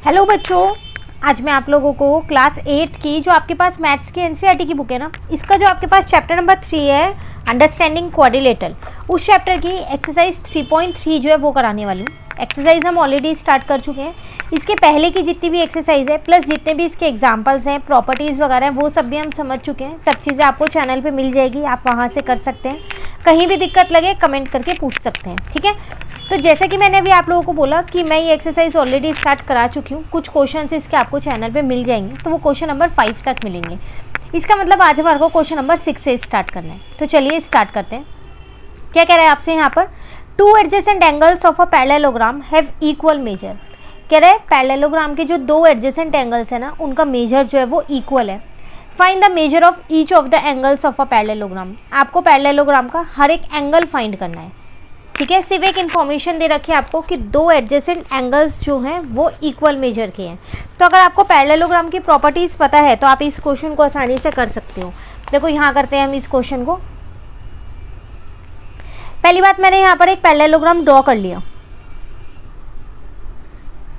Hello बच्चों, आज मैं आप लोगों को क्लास 8th की जो आपके पास मैथ्स की एनसीईआरटी की बुक है ना, इसका जो आपके पास चैप्टर नंबर 3 है अंडरस्टैंडिंग क्वाड्रिलेटरल, उस चैप्टर की एक्सरसाइज 3.3 जो है वो कराने वाली हूँ। एक्सरसाइज हम ऑलरेडी स्टार्ट कर चुके हैं। इसके पहले की जितनी भी एक्सरसाइज है प्लस जितने भी इसके एग्जाम्पल्स हैं, प्रॉपर्टीज़ वगैरह हैं, वो सब भी हम समझ चुके हैं। सब चीज़ें आपको चैनल पे मिल जाएगी, आप वहाँ से कर सकते हैं। कहीं भी दिक्कत लगे कमेंट करके पूछ सकते हैं, ठीक है। तो जैसे कि मैंने अभी आप लोगों को बोला कि मैं ये एक्सरसाइज ऑलरेडी स्टार्ट करा चुकी हूँ। कुछ क्वेश्चन इसके आपको चैनल पे मिल जाएंगे, तो वो क्वेश्चन नंबर 5 तक मिलेंगे। इसका मतलब आज हमारे को क्वेश्चन नंबर 6 से स्टार्ट करना है। तो चलिए स्टार्ट करते हैं। क्या कह रहा है आपसे यहाँ पर, 2 adjacent angles of a parallelogram have equal major. कह रहा है पैरेललोग्राम के जो 2 एडजेसेंट एंगल्स है ना, उनका मेजर जो है वो इक्वल है। Find the measure of each of the angles of a parallelogram. आपको पैरेललोग्राम का हर एक एंगल फाइंड करना है, ठीक है। सिर्फ एक इन्फॉर्मेशन दे रखी है आपको कि 2 एडजेसेंट एंगल्स जो हैं वो इक्वल मेजर के हैं। तो अगर आपको पैरेललोग्राम की प्रॉपर्टीज़ पता है तो आप इस क्वेश्चन को आसानी से कर सकते हो। देखो यहाँ करते हैं हम इस क्वेश्चन को। पहली बात, मैंने यहाँ पर एक पैरेललोग्राम ड्रॉ कर लिया,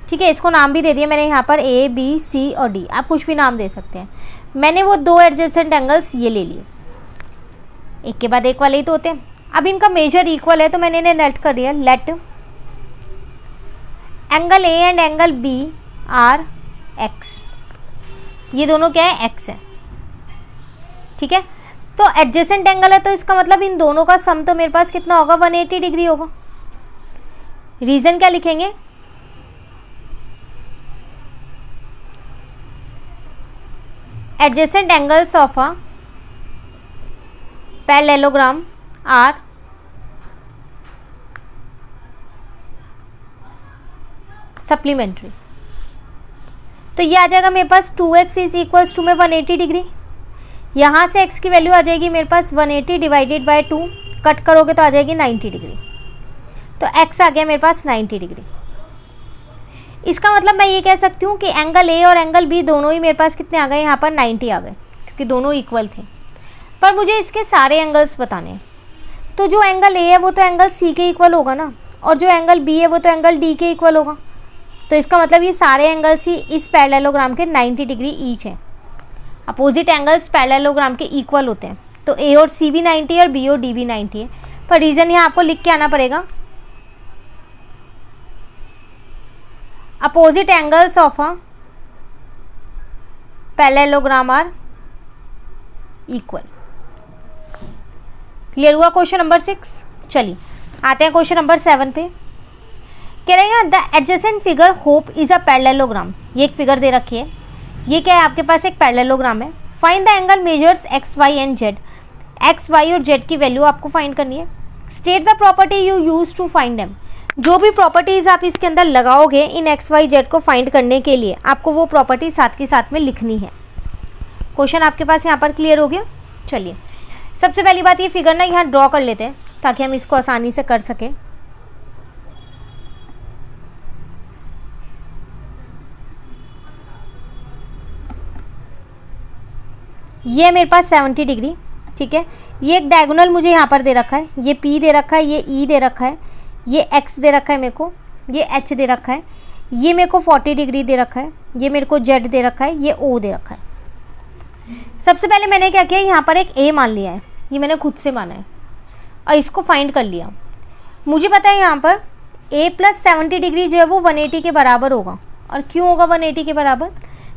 ठीक है। इसको नाम भी दे दिया मैंने यहाँ पर A, B, C और D, आप कुछ भी नाम दे सकते हैं। मैंने वो 2 एडजेसेंट एंगल्स ये ले लिए, एक के बाद एक वाले ही तो होते हैं। अब इनका मेजर इक्वल है तो मैंने इन्हें नेट कर दिया। Let angle A and angle B are X, ये दोनों क्या है, X है, ठीक है। तो एडजेसेंट एंगल है तो इसका मतलब इन दोनों का सम तो मेरे पास कितना होगा, 180 डिग्री होगा। रीजन क्या लिखेंगे, adjacent angles of a parallelogram are supplementary. तो ये आ जाएगा मेरे पास 2x इज इक्वल्स टू में 180 डिग्री। यहाँ से x की वैल्यू आ जाएगी मेरे पास 180 डिवाइडेड बाय 2, कट करोगे तो आ जाएगी 90 डिग्री। तो x आ गया मेरे पास 90 डिग्री। इसका मतलब मैं ये कह सकती हूँ कि एंगल A और एंगल B दोनों ही मेरे पास कितने आ गए, यहाँ पर 90 आ गए, क्योंकि दोनों इक्वल थे। पर मुझे इसके सारे एंगल्स बताने हैं। तो जो एंगल A है वो तो एंगल C के इक्वल होगा ना, और जो एंगल B है वो तो एंगल D के इक्वल होगा। तो इसका मतलब ये सारे एंगल्स ही इस पैरेललोग्राम के 90 डिग्री ईच हैं। अपोजिट एंगल्स पैरेललोग्राम के इक्वल होते हैं, तो A और C भी 90 है और B और D भी 90 है। पर रीज़न यहाँ आपको लिख के आना पड़ेगा, opposite angles of a parallelogram are equal. Clear हुआ क्वेश्चन नंबर 6। चलिए आते हैं क्वेश्चन नंबर 7 पे। कह रहे हैं the adjacent figure hope is a parallelogram. ये एक फिगर दे रखी है, ये क्या है, आपके पास एक पैरेललोग्राम है। Find the angle measures x y and z. X y और जेड की वैल्यू आपको फाइंड करनी है। State the property you use to find them. जो भी प्रॉपर्टीज आप इसके अंदर लगाओगे इन एक्स वाई जेड को फाइंड करने के लिए, आपको वो प्रॉपर्टी साथ के साथ में लिखनी है। क्वेश्चन आपके पास यहाँ पर क्लियर हो गया। चलिए सबसे पहली बात, ये फिगर ना यहाँ ड्रॉ कर लेते हैं ताकि हम इसको आसानी से कर सकें। ये मेरे पास 70 डिग्री, ठीक है। ये एक डायगोनल मुझे यहाँ पर दे रखा है, ये P दे रखा है, ये E दे रखा है, ये X दे रखा है मेरे को, ये H दे रखा है, ये मेरे को 40 डिग्री दे रखा है, ये मेरे को Z दे रखा है, ये O दे रखा है। सबसे पहले मैंने क्या किया, यहाँ पर एक A मान लिया है, ये मैंने खुद से माना है और इसको फाइंड कर लिया। मुझे पता है यहाँ पर A प्लस 70 डिग्री जो है वो 180 के बराबर होगा। और क्यों होगा 180 के बराबर,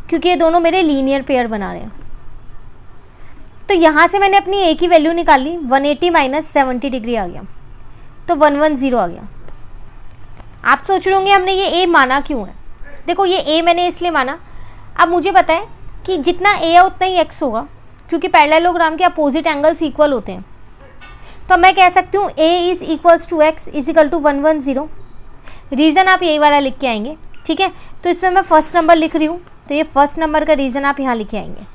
क्योंकि ये दोनों मेरे लीनियर पेयर बना रहे हैं। तो यहाँ से मैंने अपनी A की वैल्यू निकाली, 180 माइनस 70 डिग्री आ गया, तो 110 आ गया। आप सोच रहे होंगे हमने ये A माना क्यों है। देखो ये A मैंने इसलिए माना, अब मुझे पता है कि जितना A है उतना ही X होगा, क्योंकि पैरेललोग्राम के अपोजिट एंगल्स इक्वल होते हैं। तो मैं कह सकती हूँ A is equals to X is equal to 110। Reason आप यही वाला लिख के आएंगे, ठीक है। तो इसमें मैं फर्स्ट नंबर लिख रही हूँ, तो ये फर्स्ट नंबर का रीज़न आप यहाँ लिख के आएंगे।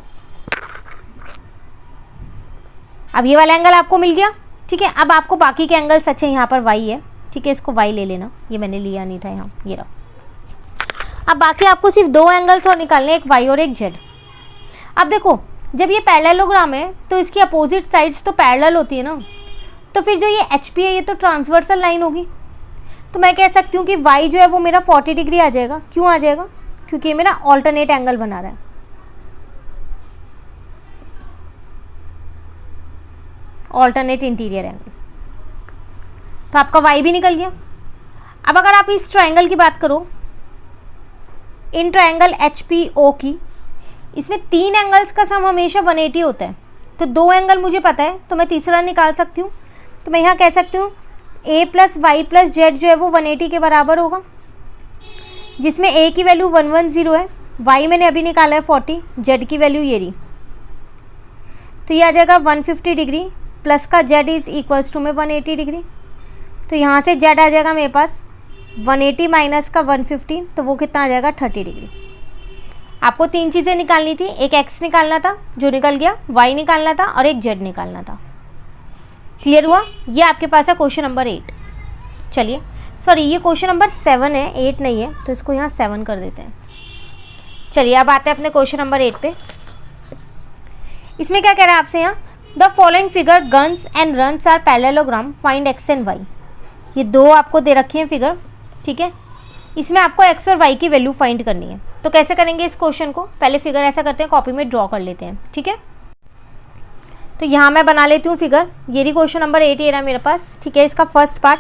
अब ये वाला एंगल आपको मिल गया, ठीक है। अब आपको बाकी के एंगल सच है, यहाँ पर Y है, ठीक है, इसको Y ले लेना, ये मैंने लिया नहीं था यहाँ, ये रहा। अब बाकी आपको सिर्फ 2 एंगल्स और निकालने, एक Y और एक Z। अब देखो जब ये पैरेललोग्राम है तो इसकी अपोजिट साइड्स तो पैरेलल होती है ना, तो फिर जो ये HP है ये तो ट्रांसवर्सल लाइन होगी। तो मैं कह सकती हूँ कि y जो है वो मेरा 40 डिग्री आ जाएगा। क्यों आ जाएगा? क्योंकि ये मेरा ऑल्टरनेट एंगल बना रहा है। ऑल्टरनेट इंटीरियर एंगल, तो आपका y भी निकल गया। अब अगर आप इस ट्रायंगल की बात करो, इन ट्रायंगल HPO की, इसमें 3 एंगल्स का सम हमेशा 180 होता है। तो 2 एंगल मुझे पता है, तो मैं तीसरा निकाल सकती हूँ। तो मैं यहाँ कह सकती हूँ a + y + z जो है वो 180 के बराबर होगा, जिसमें a की वैल्यू 110 है, y मैंने अभी निकाला है 40, z की वैल्यू ये रही। तो ये आ जाएगा 150 डिग्री प्लस का z इज इक्वल्स टू में 180 डिग्री। तो यहाँ से z आ जाएगा मेरे पास 180 माइनस का 150, तो वो कितना आ जाएगा 30 डिग्री। आपको 3 चीज़ें निकालनी थी, एक x निकालना था जो निकल गया, y निकालना था और एक z निकालना था। क्लियर हुआ? ये आपके पास है क्वेश्चन नंबर 8। चलिए, सॉरी ये क्वेश्चन नंबर 7 है, 8 नहीं है, तो इसको यहाँ 7 कर देते हैं। चलिए अब आते हैं अपने क्वेश्चन नंबर 8 पे। इसमें क्या कह रहा है आपसे, यहाँ the following figure guns and runs are parallelogram, find x and y। ये 2 आपको दे रखी हैं फिगर, ठीक है। इसमें आपको x और y की वैल्यू फाइंड करनी है। तो कैसे करेंगे इस क्वेश्चन को? पहले फिगर ऐसा करते हैं, कॉपी में ड्रॉ कर लेते हैं, ठीक है। तो यहाँ मैं बना लेती हूँ फिगर। ये रही क्वेश्चन नंबर 8 ये रहा मेरे पास, ठीक है। इसका फर्स्ट पार्ट,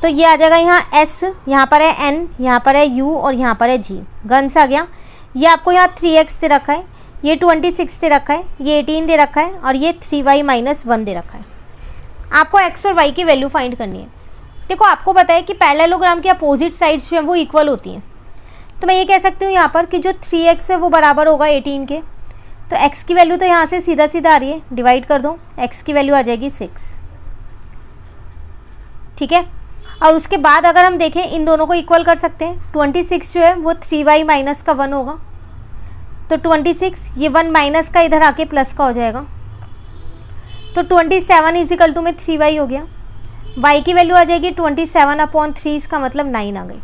तो ये आ जाएगा यहाँ S, यहाँ पर है N, यहाँ पर है U और यहाँ पर है G। गन्स आ गया। ये आपको यहाँ 3x दे रखा है, ये 26 दे रखा है, ये 18 दे रखा है और ये 3y - 1 दे रखा है। आपको x और y की वैल्यू फाइंड करनी है। देखो आपको पता है कि पैरेललोग्राम की अपोजिट साइड्स जो हैं वो इक्वल होती हैं। तो मैं ये कह सकती हूँ यहाँ पर कि जो 3x है वो बराबर होगा 18 के। तो x की वैल्यू तो यहाँ से सीधा सीधा आ रही है, डिवाइड कर दो, x की वैल्यू आ जाएगी 6, ठीक है। और उसके बाद अगर हम देखें इन दोनों को इक्वल कर सकते हैं। 26 जो है वो 3y - 1 होगा, तो 26 ये 1 माइनस का इधर आके प्लस का हो जाएगा। तो 27 इज इक्वल टू में 3y हो गया। y की वैल्यू आ जाएगी 27/3, इसका मतलब 9 आ गई।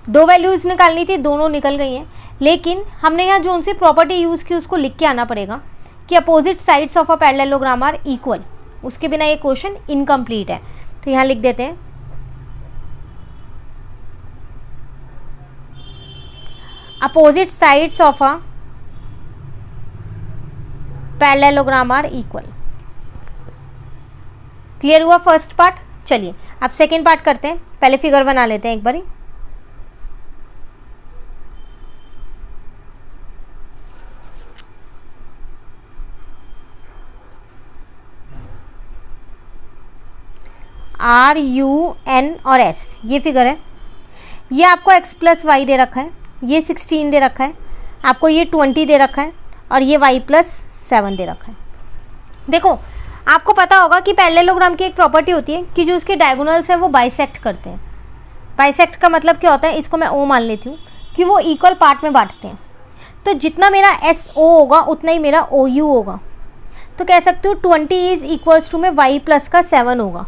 2 वैल्यूज़ निकालनी थी, दोनों निकल गई हैं। लेकिन हमने यहाँ जो उनसे प्रॉपर्टी यूज़ की उसको लिख के आना पड़ेगा कि opposite sides of a parallelogram are equal. उसके बिना ये क्वेश्चन इनकम्प्लीट है। तो यहाँ लिख देते हैं opposite sides of a parallelogram are equal. Clear हुआ फर्स्ट पार्ट? चलिए अब सेकेंड पार्ट करते हैं। पहले फिगर बना लेते हैं एक बारी। RUN और S ये फिगर है। ये आपको x + y दे रखा है, ये 16 दे रखा है, आपको ये 20 दे रखा है और ये y + 7 दे रखा है। देखो आपको पता होगा कि पैरेललोग्राम की एक प्रॉपर्टी होती है कि जो उसके डायगोनल्स हैं वो बाइसेक्ट करते हैं। बाइसेक्ट का मतलब क्या होता है, इसको मैं O मान लेती हूँ कि वो इक्वल पार्ट में बांटते हैं। तो जितना मेरा SO होगा उतना ही मेरा OU होगा। तो कह सकती हूँ 20 इज इक्वल्स टू में y + 7 होगा।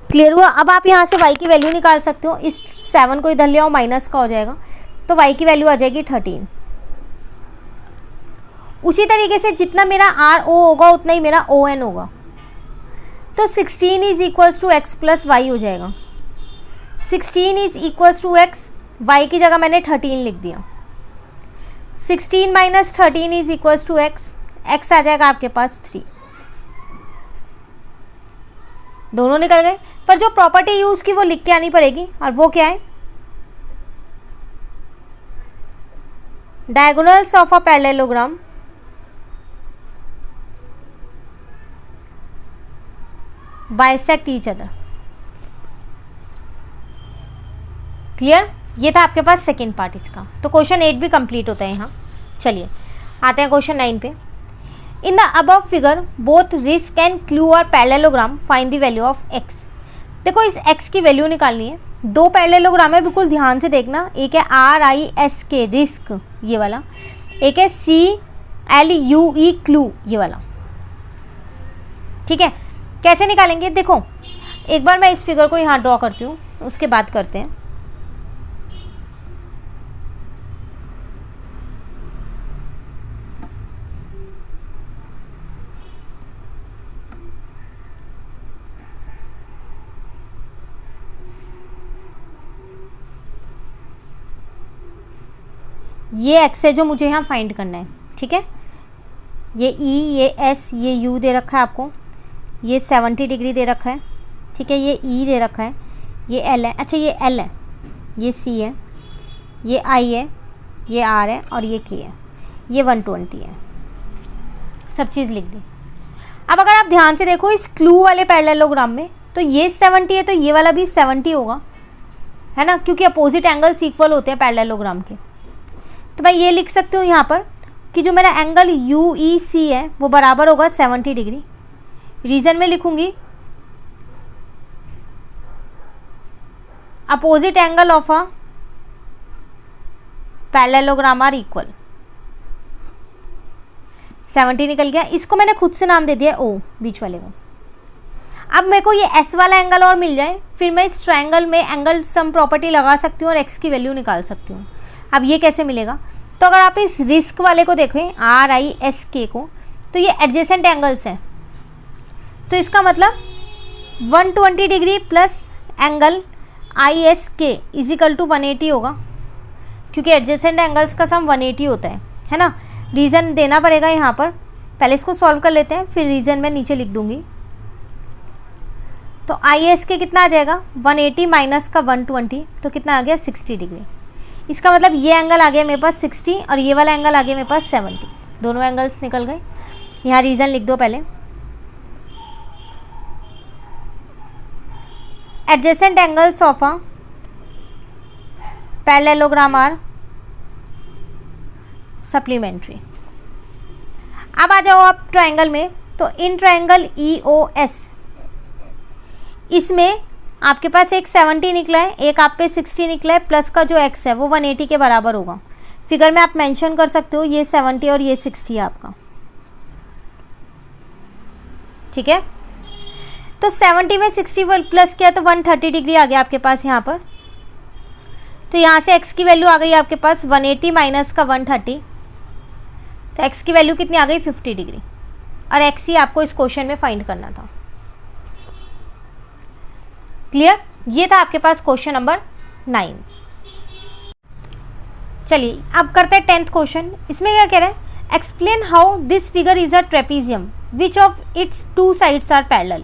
क्लियर हुआ? अब आप यहाँ से y की वैल्यू निकाल सकते हो। इस 7 को इधर ले आओ, माइनस का हो जाएगा, तो y की वैल्यू आ जाएगी 13। उसी तरीके से जितना मेरा RO होगा उतना ही मेरा ON होगा। तो 16 is equals to x + y हो जाएगा। 16 is equals to x, y की जगह मैंने 13 लिख दिया। 16 - 13 is equals to x, x आ जाएगा आपके पास 3। दोनों निकल गए, पर जो प्रॉपर्टी यूज़ की वो लिख के आनी पड़ेगी। और वो क्या है? Diagonals of a parallelogram bisect each other. Clear? ये था आपके पास सेकेंड पार्ट इसका। तो क्वेश्चन 8 भी कंप्लीट होता है यहाँ। चलिए आते हैं क्वेश्चन 9 पे। In the above figure both risk and clue are parallelogram, find the value of x। देखो इस x की वैल्यू निकालनी है। 2 पैरेललोग्राम है, बिल्कुल ध्यान से देखना। एक है RISK रिस्क ये वाला, एक है CLUE क्लू ये वाला, ठीक है। कैसे निकालेंगे? देखो एक बार मैं इस फिगर को यहाँ ड्रॉ करती हूँ, उसके बाद करते हैं। ये x है जो मुझे यहाँ फाइंड करना है, ठीक है। ये E, ये S, ये U दे रखा है आपको, ये 70 डिग्री दे रखा है, ठीक है। ये E दे रखा है, ये L है, अच्छा ये L है, ये C है, ये I है, ये R है और ये K है, ये 120 है। सब चीज़ लिख दी। अब अगर आप ध्यान से देखो इस क्लू वाले पैरेललोग्राम में, तो ये 70 है तो ये वाला भी 70 होगा, है ना, क्योंकि अपोजिट एंगल्स इक्वल होते हैं पैरेललोग्राम के। तो मैं ये लिख सकती हूँ यहाँ पर कि जो मेरा एंगल UEC है वो बराबर होगा 70 डिग्री। रीजन में लिखूंगी opposite angle of a parallelogram are equal. 70 निकल गया, इसको मैंने खुद से नाम दे दिया O, बीच वाले को। अब मेरे को ये S वाला एंगल और मिल जाए, फिर मैं इस ट्रायंगल में एंगल सम प्रॉपर्टी लगा सकती हूँ और x की वैल्यू निकाल सकती हूँ। अब ये कैसे मिलेगा, तो अगर आप इस रिस्क वाले को देखें RISK को, तो ये एडजेसेंट एंगल्स हैं, तो इसका मतलब 120 degree plus angle ISK is equal to 180 होगा, क्योंकि एडजेसेंट एंगल्स का सम 180 होता है ना। रीज़न देना पड़ेगा यहाँ पर, पहले इसको सॉल्व कर लेते हैं, फिर रीज़न मैं नीचे लिख दूंगी। तो ISK कितना आ जाएगा, 180 माइनस का 120, तो कितना आ गया 60 डिग्री। इसका मतलब ये एंगल आ गया मेरे पास 60 और ये वाला एंगल आ गया मेरे पास 70, दोनों एंगल्स निकल गए। यहाँ रीज़न लिख दो पहले, adjacent angles of a parallelogram are supplementary. अब आ जाओ आप ट्रायंगल में, तो इन ट्रायंगल EOS, इसमें आपके पास एक 70 निकला है, एक आप पे 60 निकला है, प्लस का जो x है वो 180 के बराबर होगा। फिगर में आप मेंशन कर सकते हो ये 70 और ये 60 है आपका, ठीक है। तो 70 में 60 प्लस किया तो 130 डिग्री आ गया आपके पास यहाँ पर। तो यहाँ से x की वैल्यू आ गई आपके पास 180 माइनस का 130, तो x की वैल्यू कितनी आ गई 50 डिग्री, और x ही आपको इस क्वेश्चन में फाइंड करना था। क्लियर, ये था आपके पास क्वेश्चन नंबर 9। चलिए अब करते हैं 10th क्वेश्चन। इसमें क्या कह रहा है, explain how this figure is a trapezium which of its two sides are parallel.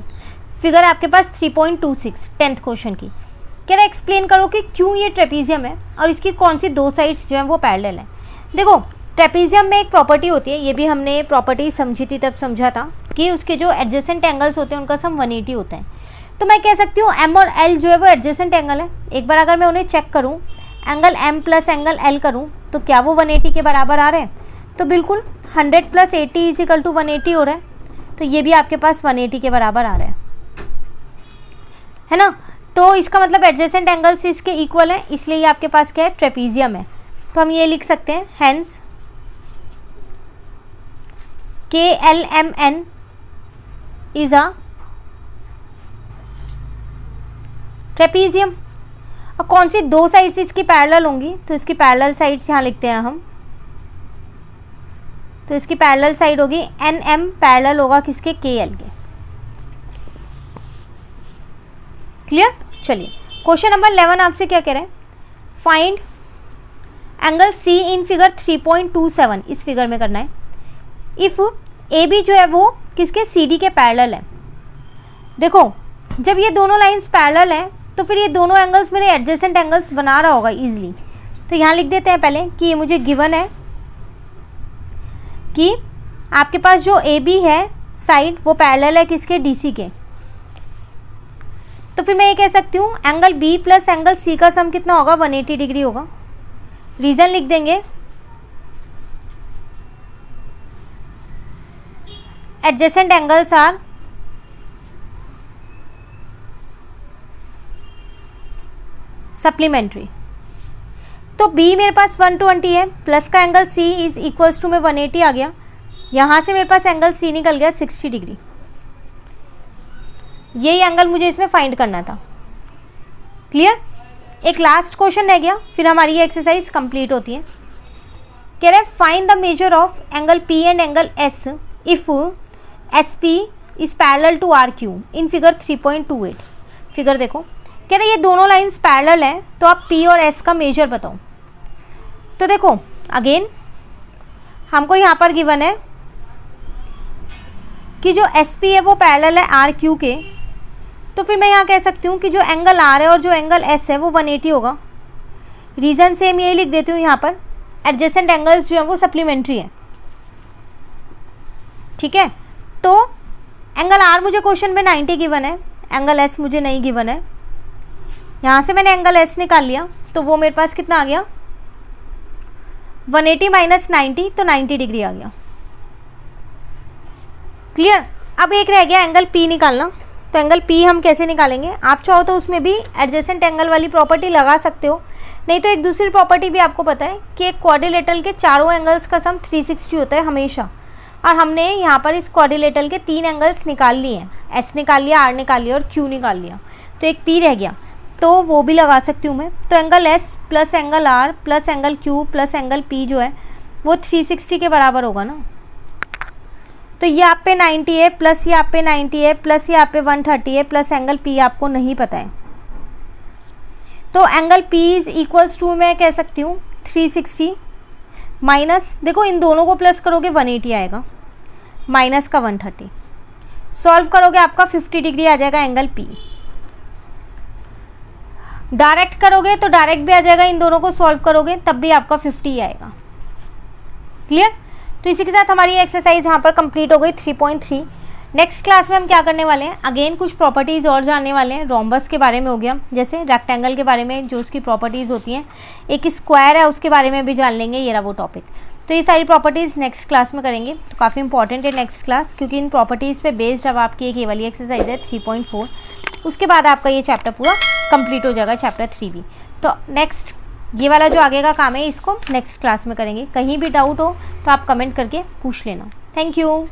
Figure आपके पास 3.26 10th क्वेश्चन की। कह रहा है एक्सप्लेन करो कि क्यों ये ट्रेपीजियम है और इसकी कौन सी दो साइड्स जो हैं वो पैरेलल हैं। देखो ट्रेपीजियम में एक प्रॉपर्टी होती है, ये भी हमने प्रॉपर्टी समझी थी तब समझा था कि उसके जो एडजेसेंट एंगल्स होते हैं उनका सम 180 होता है। तो मैं कह सकती हूँ M और L जो है वो एडजेसेंट एंगल है। एक बार अगर मैं उन्हें चेक करूँ, angle M plus angle L करूँ तो क्या वो 180 के बराबर आ रहे हैं, तो बिल्कुल 100 प्लस 80 इज इक्वल टू 180 हो रहा है, तो ये भी आपके पास 180 के बराबर आ रहा है ना। तो इसका मतलब एडजेसेंट एंगल्स इसके इक्वल है, इसलिए ये आपके पास क्या है ट्रेपीजियम है। तो हम ये लिख सकते हैं hence KLMN is a trapezium. और कौन सी दो साइड्स इसकी पैरेलल होंगी, तो इसकी पैरेलल साइड्स यहाँ लिखते हैं हम। तो इसकी पैरेलल साइड होगी NM, पैरेलल होगा किसके KL के। क्लियर। चलिए क्वेश्चन नंबर 11 आपसे क्या कह रहे हैं, find angle C in figure 3.27। इस फिगर में करना है इफ AB जो है वो किसके CD के पैरेलल है। देखो जब ये दोनों लाइंस पैरेलल हैं तो फिर ये दोनों एंगल्स मेरे एडजेसेंट एंगल्स बना रहा होगा इजीली। तो यहाँ लिख देते हैं पहले कि ये मुझे गिवन है कि आपके पास जो AB है साइड वो पैरेलल है किसके DC के। तो फिर मैं ये कह सकती हूँ angle B plus angle C का सम कितना होगा 180 डिग्री होगा। रीजन लिख देंगे एडजेसेंट एंगल्स आर सप्लीमेंट्री। तो B मेरे पास 120 है, प्लस का angle C is equals to में 180 आ गया। यहाँ से मेरे पास एंगल C निकल गया 60 डिग्री। यही एंगल मुझे इसमें फाइंड करना था। क्लियर। एक लास्ट क्वेश्चन रह गया, फिर हमारी ये एक्सरसाइज कंप्लीट होती है। कह रहे find the measure of angle P and angle S if SP is parallel to RQ in figure 3.28। Figure देखो, कह रहे ये दोनों लाइंस पैरेलल हैं, तो आप P और S का मेजर बताओ। तो देखो अगेन हमको यहाँ पर गिवन है कि जो एस पी है वो पैरेलल है आर क्यू के, तो फिर मैं यहाँ कह सकती हूँ कि जो एंगल आर है और जो एंगल एस है वो 180 होगा। रीज़न सेम यही लिख देती हूँ यहाँ पर, एडजेसेंट एंगल्स जो है वो सप्लीमेंट्री है। ठीक है, तो एंगल आर मुझे क्वेश्चन में 90 गिवन है, एंगल एस मुझे नहीं गिवन है। यहाँ से मैंने एंगल एस निकाल लिया, तो वो मेरे पास कितना आ गया 180 माइनस 90, तो 90 डिग्री आ गया। क्लियर। अब एक रह गया एंगल पी निकालना, तो एंगल पी हम कैसे निकालेंगे? आप चाहो तो उसमें भी एडजेसेंट एंगल वाली प्रॉपर्टी लगा सकते हो, नहीं तो एक दूसरी प्रॉपर्टी भी आपको पता है कि एक क्वाड्रिलेटरल के चारों एंगल्स का सम 360 होता है हमेशा। और हमने यहाँ पर इस क्वाड्रिलेटरल के 3 एंगल्स निकाल लिए हैं, एस निकाल लिया, आर निकाल लिया और क्यू निकाल लिया, तो एक पी रह गया, तो वो भी लगा सकती हूँ मैं। तो angle S plus angle R plus angle Q plus angle P जो है वो 360 के बराबर होगा ना। तो ये आप पे 90 है प्लस ये आप पे 90 है प्लस ये आप पे 130 है प्लस एंगल पी आपको नहीं पता है, तो angle P is equals to मैं कह सकती हूँ 360 माइनस, देखो इन दोनों को प्लस करोगे 180 आएगा, माइनस का 130, सॉल्व करोगे आपका 50 डिग्री आ जाएगा एंगल पी। डायरेक्ट करोगे तो डायरेक्ट भी आ जाएगा, इन दोनों को सॉल्व करोगे तब भी आपका 50 आएगा। क्लियर। तो इसी के साथ हमारी एक्सरसाइज यहाँ पर कंप्लीट हो गई 3.3। नेक्स्ट क्लास में हम क्या करने वाले हैं, अगेन कुछ प्रॉपर्टीज़ और जानने वाले हैं। रोम्बस के बारे में हो गया, जैसे रेक्टेंगल के बारे में जो उसकी प्रॉपर्टीज़ होती हैं, एक स्क्वायर है उसके बारे में भी जान लेंगे, ये रहा वो टॉपिक। तो ये सारी प्रॉपर्टीज़ नेक्स्ट क्लास में करेंगे, तो काफ़ी इंपॉर्टेंट है नेक्स्ट क्लास, क्योंकि इन प्रॉपर्टीज़ पे बेस्ड अब आपकी एक ये वाली एक्सरसाइज है 3.4, उसके बाद आपका ये चैप्टर पूरा कंप्लीट हो जाएगा, चैप्टर 3 भी। तो नेक्स्ट ये वाला जो आगे का काम है इसको नेक्स्ट क्लास में करेंगे। कहीं भी डाउट हो तो आप कमेंट करके पूछ लेना। Thank you.